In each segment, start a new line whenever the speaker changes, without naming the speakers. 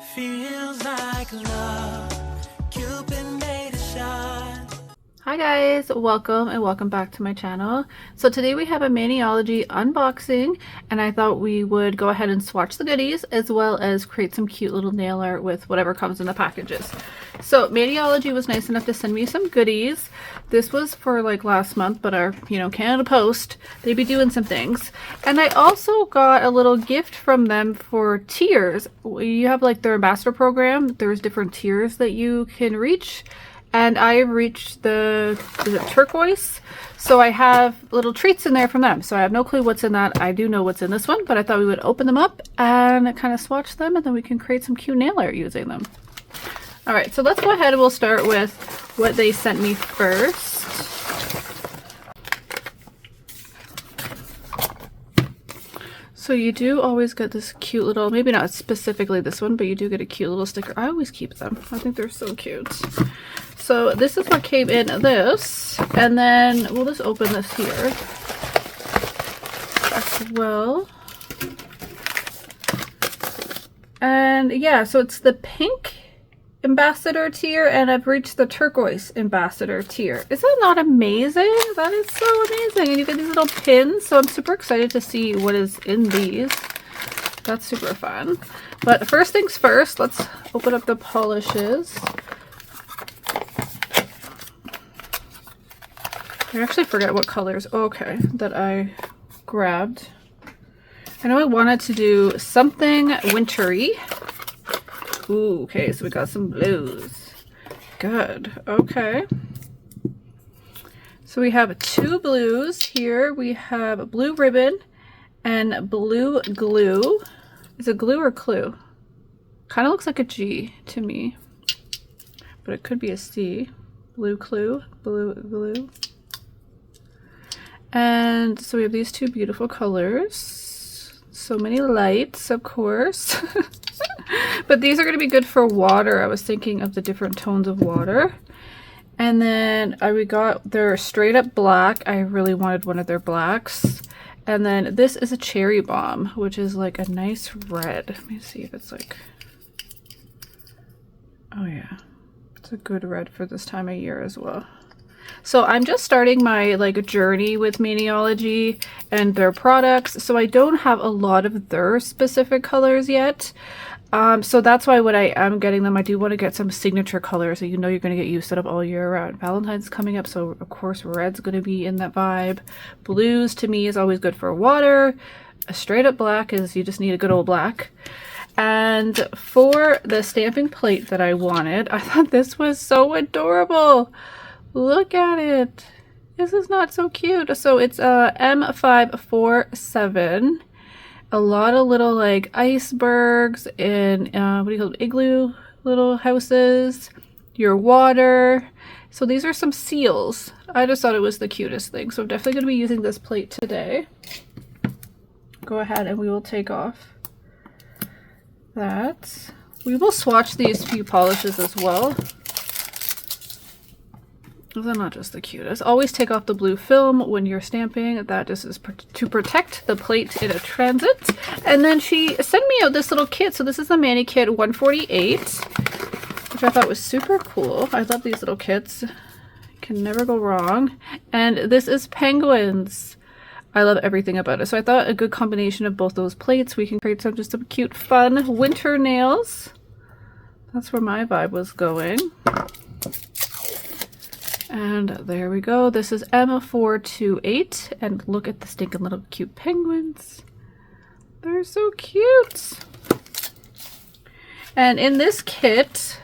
Feels like love, Cupid made a shot.
Hi guys, welcome and welcome back to my channel. So today we have a Maniology unboxing, and I thought we would go ahead and swatch the goodies as well as create some cute little nail art with whatever comes in the packages. So Maniology was nice enough to send me some goodies. This was for like last month, but our Canada Post, they be doing some things. And I also got a little gift from them for tiers. You have like their ambassador program. There's different tiers that you can reach. And I reached the turquoise, so I have little treats in there from them. So I have no clue what's in that. I do know what's in this one, but I thought we would open them up and kind of swatch them, and then we can create some cute nail art using them. All right, so let's go ahead and we'll start with what they sent me first. So you do always get this cute little, maybe not specifically this one, but you do get a cute little sticker. I always keep them. I think they're so cute. So this is what came in this, and then we'll just open this here as well. And yeah, so it's the pink ambassador tier, and I've reached the turquoise ambassador tier. Is that not amazing? That is so amazing. And you get these little pins, so I'm super excited to see what is in these. That's super fun. But first things first, let's open up the polishes. I actually forget what colors, okay, that I grabbed. I know I wanted to do something wintry. Ooh, okay, so we got some blues. Good, okay. So we have two blues here. We have blue ribbon and blue glue. Is it glue or clue? Kind of looks like a G to me, but it could be a C. Blue clue, blue glue. And so we have these two beautiful colors. So many lights, of course. But these are going to be good for water. I was thinking of the different tones of water. And then we got their straight up black. I really wanted one of their blacks. And then this is a cherry bomb, which is like a nice red. Let me see if it's like, oh yeah, it's a good red for this time of year as well. So I'm just starting my like journey with Maniology and their products, so I don't have a lot of their specific colors yet. So that's why when I am getting them, I do want to get some signature colors that you're going to get used to all year round. Valentine's coming up, so of course red's going to be in that vibe. Blues to me is always good for water. A straight up black is you just need a good old black. And for the stamping plate that I wanted, I thought this was so adorable. Look at it. This is not so cute. So it's a M547. A lot of little like icebergs and what do you call them? Igloo little houses. Your water. So these are some seals. I just thought it was the cutest thing. So I'm definitely going to be using this plate today. Go ahead and we will take off that. We will swatch these few polishes as well. They're not just the cutest. Always take off the blue film when you're stamping. That just is to protect the plate in a transit. And then she sent me out this little kit. So this is the Mani Kit 148, which I thought was super cool. I love these little kits. Can never go wrong. And this is penguins. I love everything about it. So I thought a good combination of both those plates. We can create some cute, fun winter nails. That's where my vibe was going. And there we go. This is M428, and look at the stinking little cute penguins. They're so cute. And in this kit,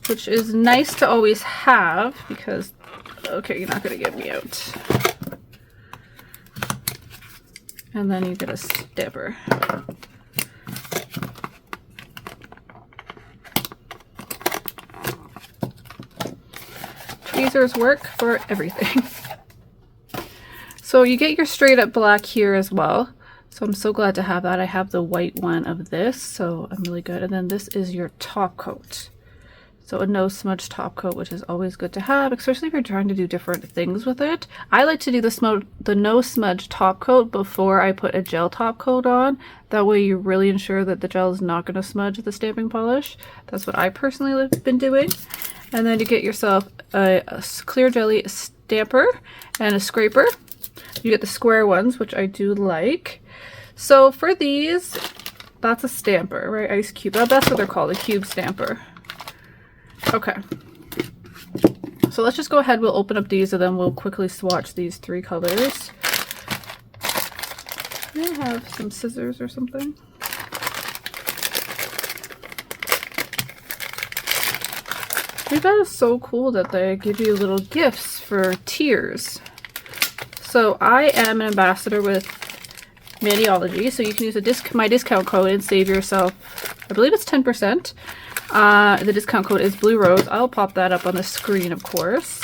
which is nice to always have because, okay, you're not going to get me out. And then you get a stamper. Tweezers work for everything. So you get your straight up black here as well. So I'm so glad to have that. I have the white one of this, so I'm really good. And then this is your top coat. So a no smudge top coat, which is always good to have, especially if you're trying to do different things with it. I like to do the no smudge top coat before I put a gel top coat on. That way you really ensure that the gel is not going to smudge the stamping polish. That's what I personally have been doing. And then you get yourself a clear jelly stamper and a scraper. You get the square ones, which I do like. So for these, that's a stamper, right? Ice cube. That's what they're called, a cube stamper. Okay. So let's just go ahead. We'll open up these and then we'll quickly swatch these 3 colors. Do I have some scissors or something? I think that is so cool that they give you little gifts for tiers. So I am an ambassador with Maniology, so you can use my discount code and save yourself, I believe it's 10%. The discount code is Blue Rose. I'll pop that up on the screen, of course.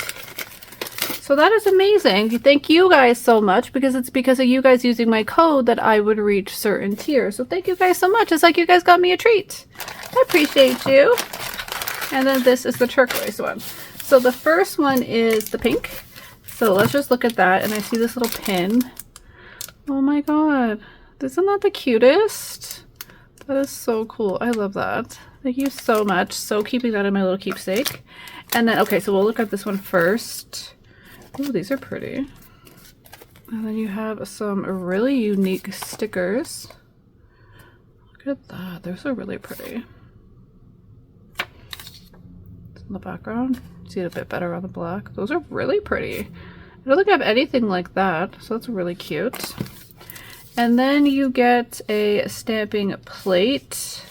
So that is amazing. Thank you guys so much, because it's because of you guys using my code that I would reach certain tiers. So thank you guys so much. It's like you guys got me a treat. I appreciate you. And then this is the turquoise one. So the first one is the pink. So let's just look at that. And I see this little pin. Oh my god. Isn't that the cutest? That is so cool. I love that. Thank you so much. So keeping that in my little keepsake. And then, okay, so we'll look at this one first. Ooh, these are pretty. And then you have some really unique stickers. Look at that. Those are really pretty. It's in the background. See it a bit better on the black. Those are really pretty. I don't think I have anything like that, so that's really cute. And then you get a stamping plate.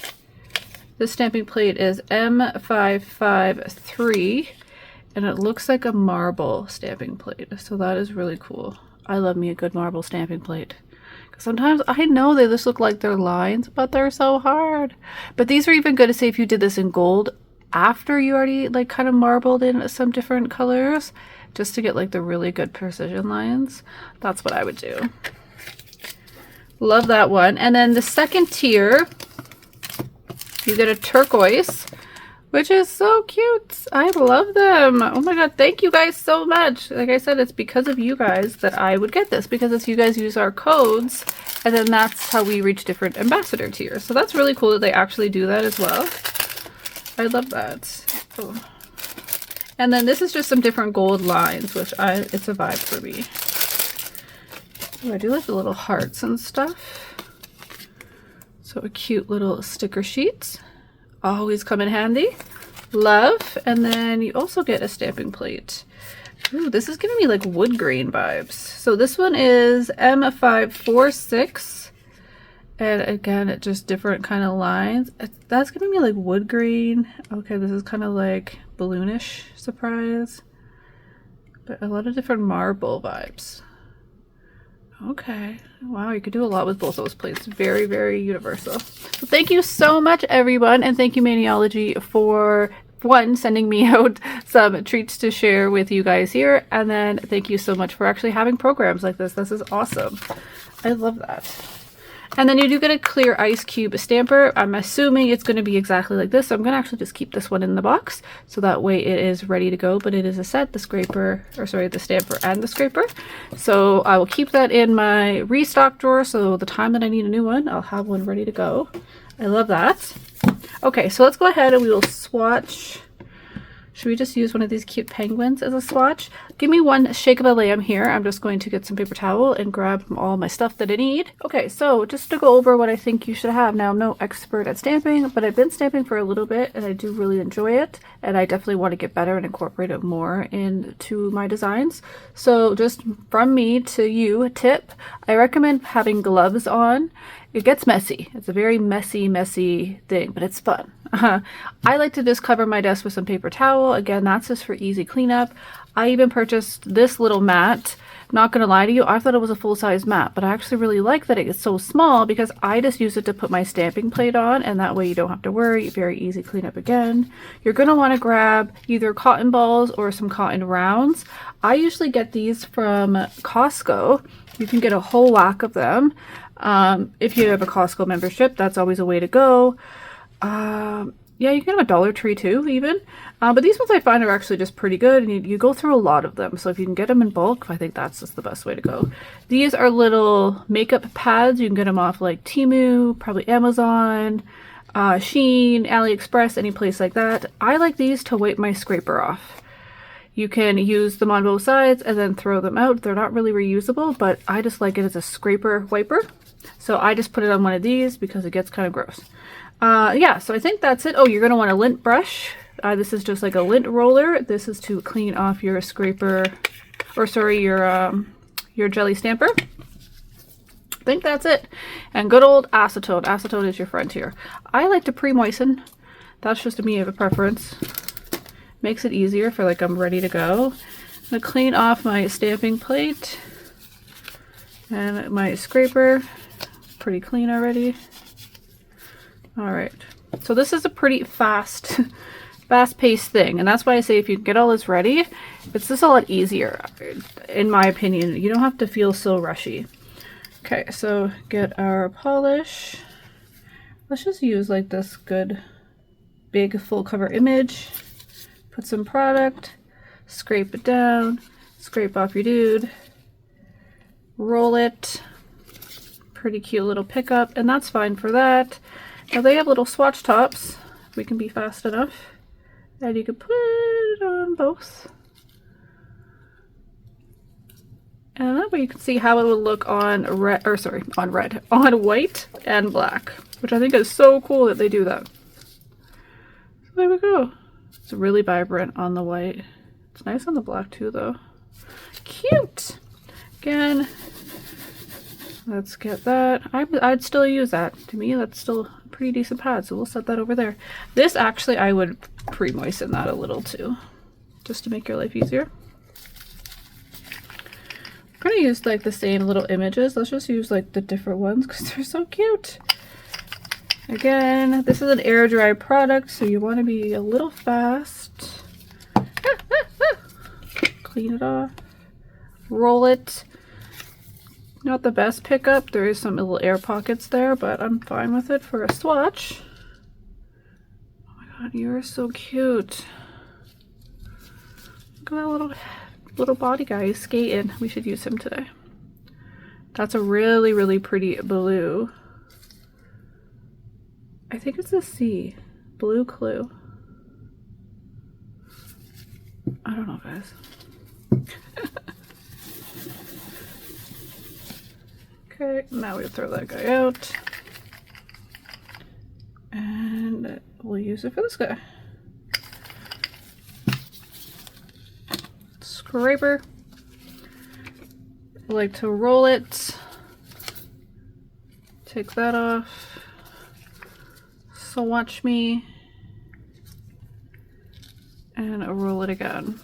This stamping plate is M553, and it looks like a marble stamping plate. So that is really cool. I love me a good marble stamping plate. Sometimes I know they just look like they're lines, but they're so hard. But these are even good to say if you did this in gold after you already like kind of marbled in some different colors, just to get like the really good precision lines. That's what I would do. Love that one. And then the second tier, you get a turquoise, which is so cute. I love them. Oh my god, thank you guys so much. Like I said, it's because of you guys that I would get this, because it's you guys use our codes, and then that's how we reach different ambassador tiers. So that's really cool that they actually do that as well. I love that. Oh. And then this is just some different gold lines, which it's a vibe for me. Oh, I do like the little hearts and stuff. So a cute little sticker sheet. Always come in handy. Love. And then you also get a stamping plate. Ooh, this is giving me like wood grain vibes. So this one is M546. And again, it's just different kind of lines. That's giving me like wood grain. Okay, this is kind of like balloonish surprise. But a lot of different marble vibes. Okay. Wow, you could do a lot with both those plates. Very, very universal. So thank you so much, everyone. And thank you, Maniology, for one, sending me out some treats to share with you guys here. And then thank you so much for actually having programs like this. This is awesome. I love that. And then you do get a clear ice cube stamper. I'm assuming it's going to be exactly like this. So I'm going to actually just keep this one in the box. So that way it is ready to go. But it is a set, the scraper, or sorry, the stamper and the scraper. So I will keep that in my restock drawer. So the time that I need a new one, I'll have one ready to go. I love that. Okay, so let's go ahead and we will swatch. Should we just use one of these cute penguins as a swatch? Give me one shake of a lamb here. I'm just going to get some paper towel and grab all my stuff that I need. Okay, so just to go over what I think you should have. Now, I'm no expert at stamping, but I've been stamping for a little bit and I do really enjoy it. And I definitely want to get better and incorporate it more into my designs. So just from me to you, tip, I recommend having gloves on. It gets messy. It's a very messy thing, but it's fun. I like to just cover my desk with some paper towel. Again, that's just for easy cleanup. I even purchased this little mat. Not gonna lie to you, I thought it was a full-size mat, but I actually really like that it's so small because I just use it to put my stamping plate on, and that way you don't have to worry. Very easy cleanup again. You're gonna want to grab either cotton balls or some cotton rounds. I usually get these from Costco. You can get a whole whack of them. If you have a Costco membership, that's always a way to go. Yeah, you can get them at Dollar Tree too, even. But these ones I find are actually just pretty good, and you go through a lot of them. So if you can get them in bulk, I think that's just the best way to go. These are little makeup pads. You can get them off like Temu, probably Amazon, Shein, AliExpress, any place like that. I like these to wipe my scraper off. You can use them on both sides and then throw them out. They're not really reusable, but I just like it as a scraper wiper. So I just put it on one of these because it gets kind of gross. Yeah, so I think that's it. Oh, you're going to want a lint brush. This is just like a lint roller. This is to clean off your scraper, or sorry, your jelly stamper. I think that's it. And good old acetone. Acetone is your friend here. I like to pre-moisten. That's just me of a preference. Makes it easier for like I'm ready to go. I'm going to clean off my stamping plate and my scraper. Pretty clean already. All right, so this is a pretty fast-paced thing, and that's why I say if you get all this ready, it's just a lot easier, in my opinion. You don't have to feel so rushy. Okay, so get our polish. Let's just use like this good, big, full cover image. Put some product, scrape it down, scrape off your dude, roll it. Pretty cute little pickup, and that's fine for that. Now they have little swatch tops. We can be fast enough. And you can put it on both. And that way you can see how it would look on red, or sorry, on red, on white and black, which I think is so cool that they do that. So there we go. It's really vibrant on the white. It's nice on the black too, though. Cute. Again, let's get that. I'd still use that. To me, that's still a pretty decent pad, so we'll set that over there. This actually, I would pre-moisten that a little too, just to make your life easier. I'm gonna use like the same little images. Let's just use like the different ones because they're so cute. Again, this is an air dry product, so you want to be a little fast. Clean it off. Roll it. Not the best pickup. There is some little air pockets there, but I'm fine with it for a swatch. Oh my god, you're so cute. Look at that little body guy. He's skating. We should use him today. That's a really, really pretty blue. I think it's a C. Blue Clue. I don't know, guys. Okay, now we'll throw that guy out. And we'll use it for this guy. Scraper. I like to roll it. Take that off. So watch me. And I'll roll it again.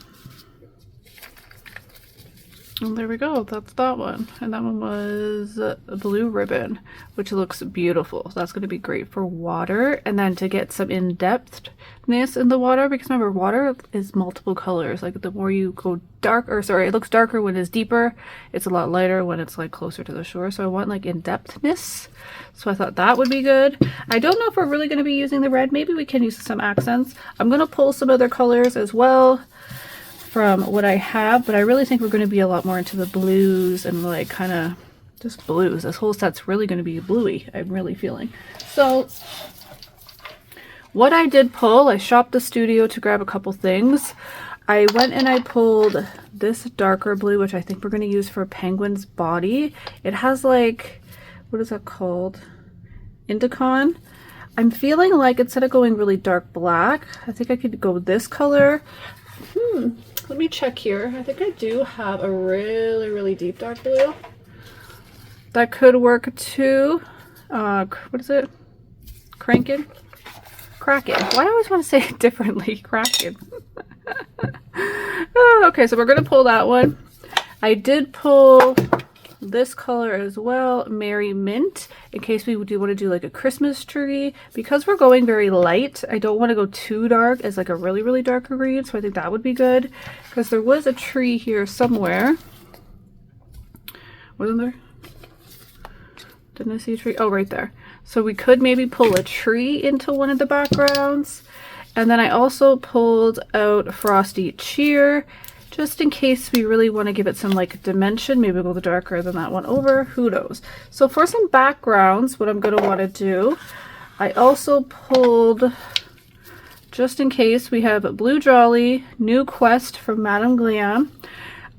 And there we go, that's that one. And that one was a blue ribbon, which looks beautiful. That's going to be great for water. And then to get some in-depthness in the water, because remember, water is multiple colors. Like the more you go dark, or sorry, it looks darker when it's deeper. It's a lot lighter when it's like closer to the shore. So I want like in-depthness. So I thought that would be good. I don't know if we're really going to be using the red. Maybe we can use some accents. I'm going to pull some other colors as well from what I have, but I really think we're going to be a lot more into the blues and like kind of just blues. This whole set's really going to be bluey, I'm really feeling. So what I did pull, I shopped the studio to grab a couple things. I went and I pulled this darker blue, which I think we're going to use for Penguin's body. It has like, what is that called? Indicon. I'm feeling like instead of going really dark black, I think I could go this color. Let me check here. I think I do have a really, really deep dark blue. That could work too. What is it? Kraken? Kraken. Why do I always want to say it differently? Kraken. Oh, okay, so we're going to pull that one. I did pull this color as well, Merry Mint, in case we do want to do like a Christmas tree. Because we're going very light, I don't want to go too dark as like a really, really darker green, so I think that would be good. Because there was a tree here somewhere. Wasn't there? Didn't I see a tree? Oh, right there. So we could maybe pull a tree into one of the backgrounds. And then I also pulled out Frosty Cheer, just in case we really want to give it some like dimension. Maybe we'll go darker than that one over, who knows. So for some backgrounds, what I'm going to want to do, I also pulled, just in case, we have Blue Jolly, New Quest from Madame Glam.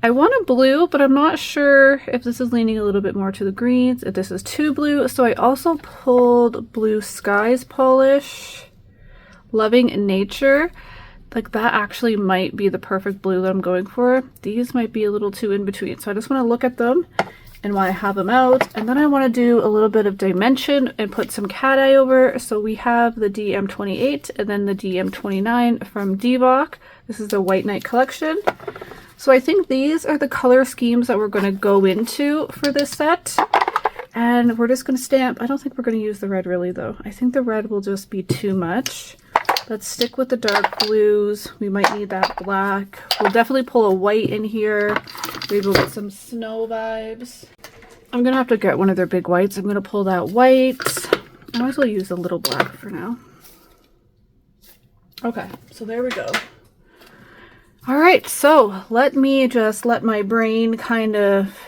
I want a blue, but I'm not sure if this is leaning a little bit more to the greens, if this is too blue. So I also pulled Blue Skies Polish, Loving Nature. Like that actually might be the perfect blue that I'm going for. These might be a little too in between. So I just want to look at them and want to have them out. And then I want to do a little bit of dimension and put some cat eye over. So we have the DM28 and then the DM29 from Dvock. This is the White Knight collection. So I think these are the color schemes that we're going to go into for this set. And we're just going to stamp. I don't think we're going to use the red really though. I think the red will just be too much. Let's stick with the dark blues. We might need that black. We'll definitely pull a white in here. Maybe we'll get some snow vibes. I'm going to have to get one of their big whites. I'm going to pull that white. I might as well use a little black for now. Okay, so there we go. All right, so let me just let my brain kind of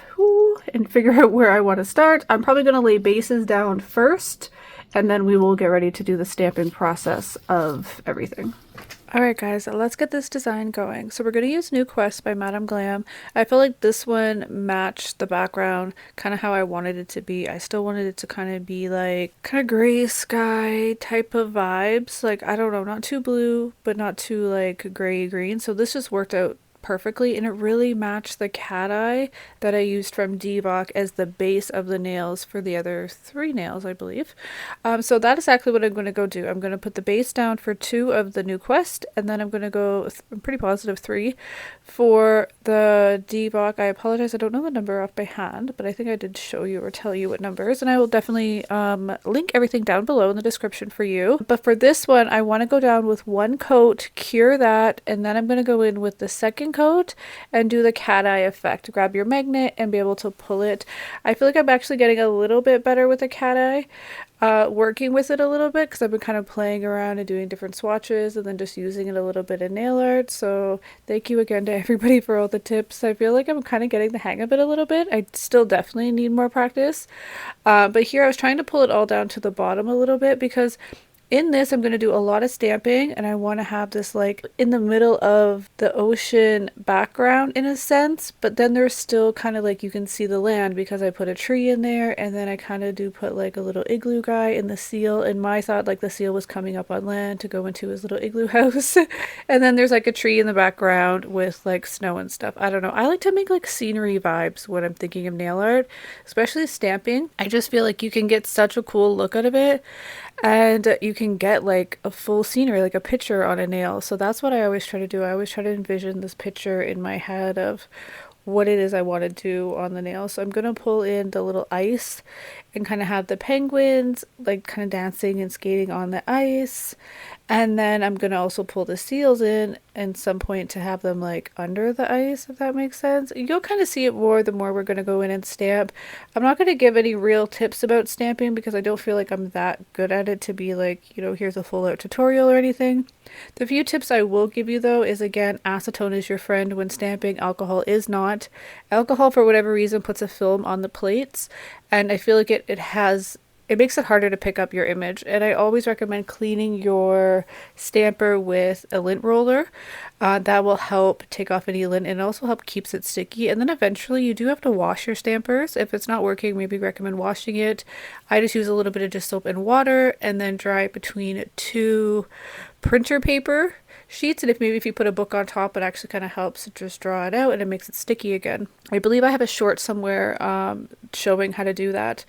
and figure out where I want to start. I'm probably going to lay bases down first, and then we will get ready to do the stamping process of everything. All right, guys, let's get this design going. So we're going to use New Quest by Madame Glam. I feel like this one matched the background kind of how I wanted it to be. I still wanted it to kind of be like kind of gray sky type of vibes. Like, I don't know, not too blue, but not too like gray green. So this just worked out perfectly, and it really matched the cat eye that I used from Dvock as the base of the nails for the other 3 nails, I believe. So that is exactly what I'm going to go do. I'm going to put the base down for 2 of the New Quest, and then I'm going to go, I'm pretty positive 3 for the Dvock. I apologize, I don't know the number off by hand, but I think I did show you or tell you what numbers, and I will definitely link everything down below in the description for you. But for this one, I want to go down with 1 coat, cure that, and then I'm going to go in with the second coat and do the cat eye effect. Grab your magnet and be able to pull it. I feel like I'm actually getting a little bit better with the cat eye, working with it a little bit, because I've been kind of playing around and doing different swatches and then just using it a little bit in nail art. So thank you again to everybody for all the tips. I feel like I'm kind of getting the hang of it a little bit. I still definitely need more practice, but here I was trying to pull it all down to the bottom a little bit, because in this, I'm going to do a lot of stamping, and I want to have this like in the middle of the ocean background in a sense, but then there's still kind of like you can see the land because I put a tree in there, and then I kind of do put like a little igloo guy in the seal, and my thought like the seal was coming up on land to go into his little igloo house. And then there's like a tree in the background with like snow and stuff. I don't know. I like to make like scenery vibes when I'm thinking of nail art, especially stamping. I just feel like you can get such a cool look out of it. And you can get like a full scenery, like a picture on a nail. So that's what I always try to do. I always try to envision this picture in my head of what it is I want to do on the nail. So I'm going to pull in the little ice and kind of have the penguins like kind of dancing and skating on the ice. And then I'm going to also pull the seals in at some point to have them like under the ice, if that makes sense. You'll kind of see it more the more we're going to go in and stamp. I'm not going to give any real tips about stamping because I don't feel like I'm that good at it to be like, you know, here's a full out tutorial or anything. The few tips I will give you though is, again, acetone is your friend when stamping. Alcohol is not. Alcohol, for whatever reason, puts a film on the plates, and I feel like it makes it harder to pick up your image. And I always recommend cleaning your stamper with a lint roller. That will help take off any lint, and also help keeps it sticky. And then eventually you do have to wash your stampers. If it's not working, maybe recommend washing it. I just use a little bit of just soap and water and then dry it between 2 printer paper sheets, and if you put a book on top, it actually kind of helps just draw it out and it makes it sticky again. I believe I have a short somewhere showing how to do that.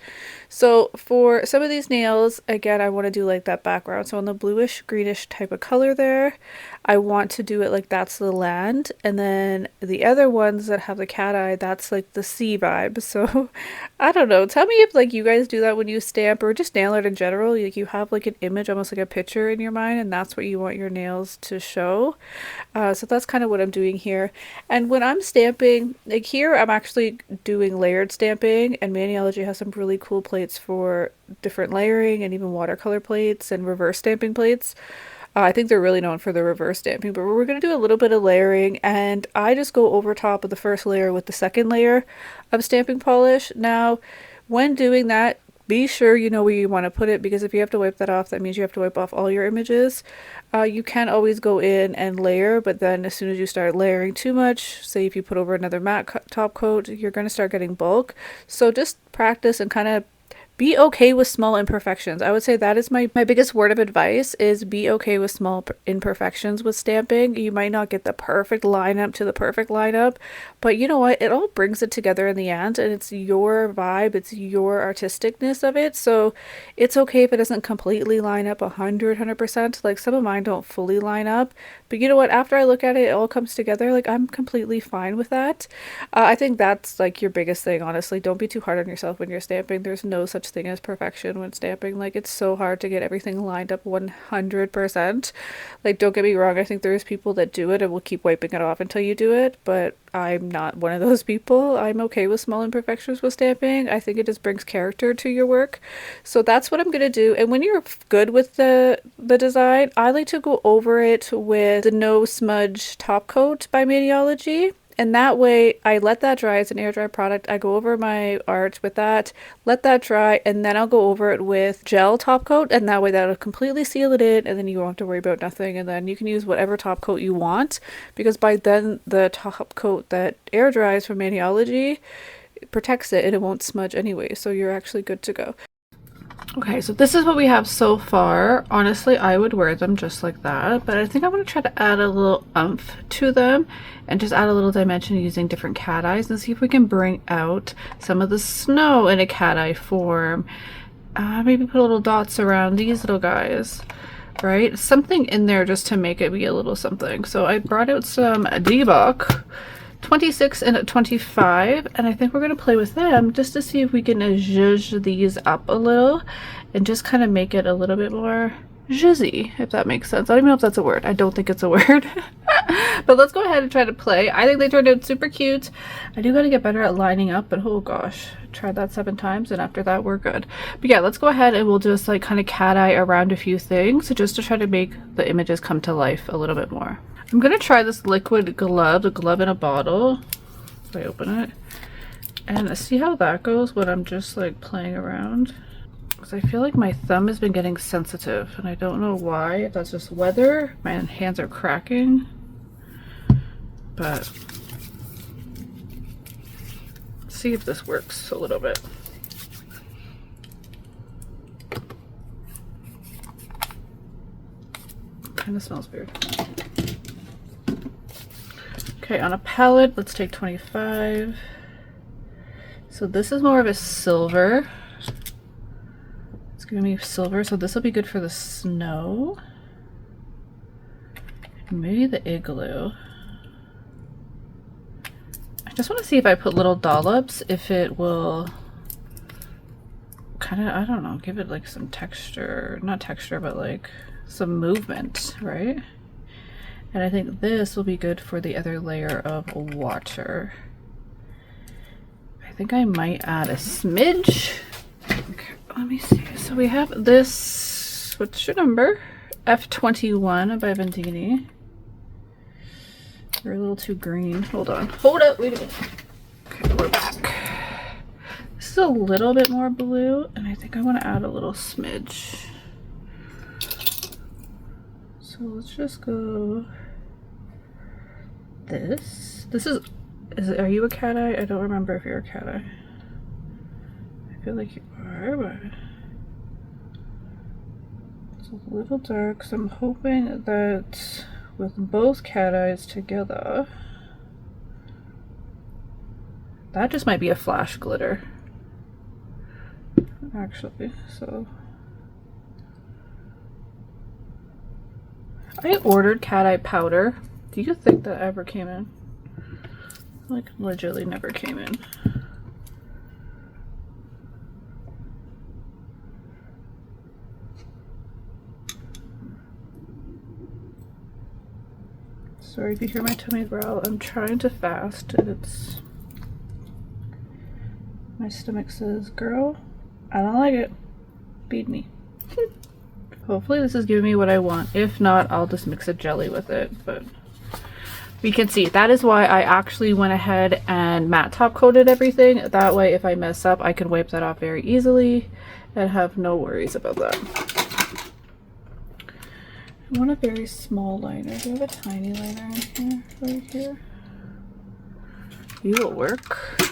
So for some of these nails, again, I want to do like that background. So on the bluish greenish type of color there, I want to do it like that's the land, and then the other ones that have the cat eye, that's like the sea vibe. So I don't know, tell me if like you guys do that when you stamp or just nail art in general. Like you have like an image, almost like a picture in your mind, and that's what what you want your nails to show. So that's kind of what I'm doing here. And when I'm stamping, like here, I'm actually doing layered stamping, and Maniology has some really cool plates for different layering and even watercolor plates and reverse stamping plates. I think they're really known for the reverse stamping, but we're going to do a little bit of layering, and I just go over top of the first layer with the second layer of stamping polish. Now, when doing that, be sure you know where you want to put it, because if you have to wipe that off, that means you have to wipe off all your images. You can always go in and layer, but then as soon as you start layering too much, say if you put over another matte top coat, you're going to start getting bulk. So just practice and kind of be okay with small imperfections. I would say that is my biggest word of advice, is be okay with small imperfections with stamping. You might not get the perfect lineup to the perfect lineup, but you know what? It all brings it together in the end, and it's your vibe, it's your artisticness of it. So it's okay if it doesn't completely line up 100%. Like some of mine don't fully line up, but you know what? After I look at it, it all comes together. Like I'm completely fine with that. I think that's like your biggest thing, honestly. Don't be too hard on yourself when you're stamping. There's no such thing as perfection when stamping. Like it's so hard to get everything lined up 100%. Like don't get me wrong, I think there's people that do it and will keep wiping it off until you do it, but I'm not one of those people. I'm okay with small imperfections with stamping. I think it just brings character to your work. So that's what I'm gonna do. And when you're good with the design, I like to go over it with the No Smudge top coat by Maniology. And that way I let that dry. As an air dry product. I go over my art with that, let that dry, and then I'll go over it with gel top coat, and that way that'll completely seal it in, and then you won't have to worry about nothing. And then you can use whatever top coat you want, because by then the top coat that air dries from Maniology protects it and it won't smudge anyway, so you're actually good to go. Okay, so this is what we have so far. Honestly, I would wear them just like that, but I think I'm going to try to add a little oomph to them and just add a little dimension using different cat eyes and see if we can bring out some of the snow in a cat eye form. Maybe put little dots around these little guys, right? Something in there just to make it be a little something. So I brought out some P.O 26 and 25, and I think we're going to play with them just to see if we can zhuzh these up a little and just kind of make it a little bit more zhuzzy, if that makes sense. I don't even know if that's a word. I don't think it's a word. But let's go ahead and try to play. I think they turned out super cute. I do got to get better at lining up, but oh gosh, I tried that 7 times and after that we're good. But yeah, let's go ahead and we'll just like kind of cat eye around a few things just to try to make the images come to life a little bit more. I'm going to try this liquid glove, the glove in a bottle. If I open it. And see how that goes when I'm just like playing around. Because I feel like my thumb has been getting sensitive and I don't know why. If that's just weather, my hands are cracking. But let's see if this works a little bit. Kind of smells weird. Okay, on a palette, let's take 25. So this is more of a silver. It's gonna be silver, so this will be good for the snow. Maybe the igloo. I just want to see if I put little dollops, if it will kind of, I don't know, give it like some texture, not texture, but like some movement, right? And I think this will be good for the other layer of water. I think I might add a smidge. Okay, let me see. So we have this, what's your number? F21 by Vendini. We're a little too green. Hold on. Hold up. Wait a minute. Okay, we're back. This is a little bit more blue, and I think I want to add a little smidge. So let's just go this. This is it, are you a cat eye? I don't remember if you're a cat eye. I feel like you are, but it's a little dark, so I'm hoping that with both cat eyes together, that just might be a flash glitter, actually. So I ordered cat eye powder. Do you think that ever came in? Like, literally never came in. Sorry if you hear my tummy growl. I'm trying to fast and it's... My stomach says, girl, I don't like it. Feed me. Hopefully this is giving me what I want. If not, I'll just mix a jelly with it, but we can see. That is why I actually went ahead and matte top coated everything. That way, if I mess up, I can wipe that off very easily and have no worries about that. I want a very small liner. Do I have a tiny liner in here? Right here? You will work.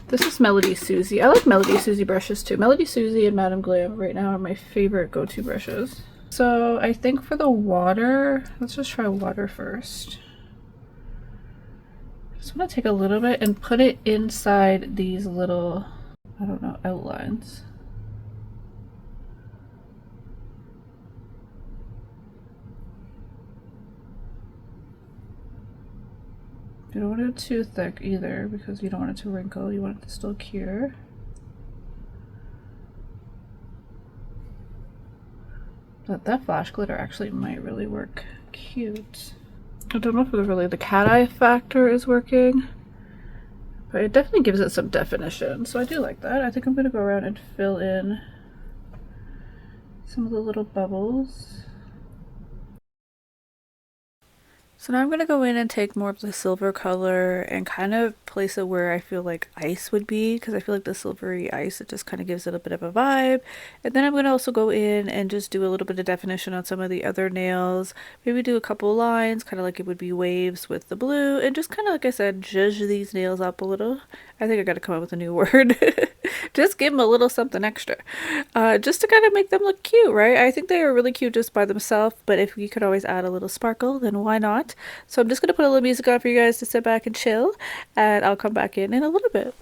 This is Melody Susie. I like Melody Susie brushes too. Melody Susie and Madame Glam right now are my favorite go-to brushes. So I think for the water, let's just try water first. I just want to take a little bit and put it inside these little, I don't know, outlines. You don't want it too thick either because you don't want it to wrinkle. You want it to still cure. But that flash glitter actually might really work cute. I don't know if really the cat eye factor is working, but it definitely gives it some definition. So I do like that. I think I'm going to go around and fill in some of the little bubbles. So now I'm going to go in and take more of the silver color and kind of place it where I feel like ice would be, because I feel like the silvery ice, it just kind of gives it a bit of a vibe. And then I'm going to also go in and just do a little bit of definition on some of the other nails. Maybe do a couple lines, kind of like it would be waves with the blue, and just kind of, like I said, zhuzh these nails up a little. I think I got to come up with a new word. Just give them a little something extra. Just to kind of make them look cute, right? I think they are really cute just by themselves, but if you could always add a little sparkle, then why not? So I'm just going to put a little music on for you guys to sit back and chill, and I'll come back in a little bit.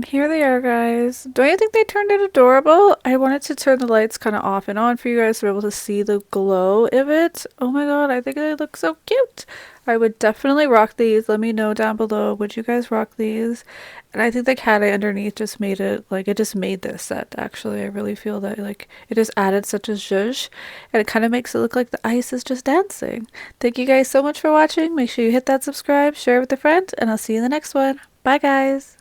And here they are, guys. Don't you think they turned out adorable? I wanted to turn the lights kind of off and on for you guys to be able to see the glow of it. Oh my god, I think they look so cute. I would definitely rock these. Let me know down below. Would you guys rock these? And I think the cat eye underneath just made it, like, it just made this set, actually. I really feel that, like, it just added such a zhuzh. And it kind of makes it look like the ice is just dancing. Thank you guys so much for watching. Make sure you hit that subscribe, share it with a friend, and I'll see you in the next one. Bye, guys.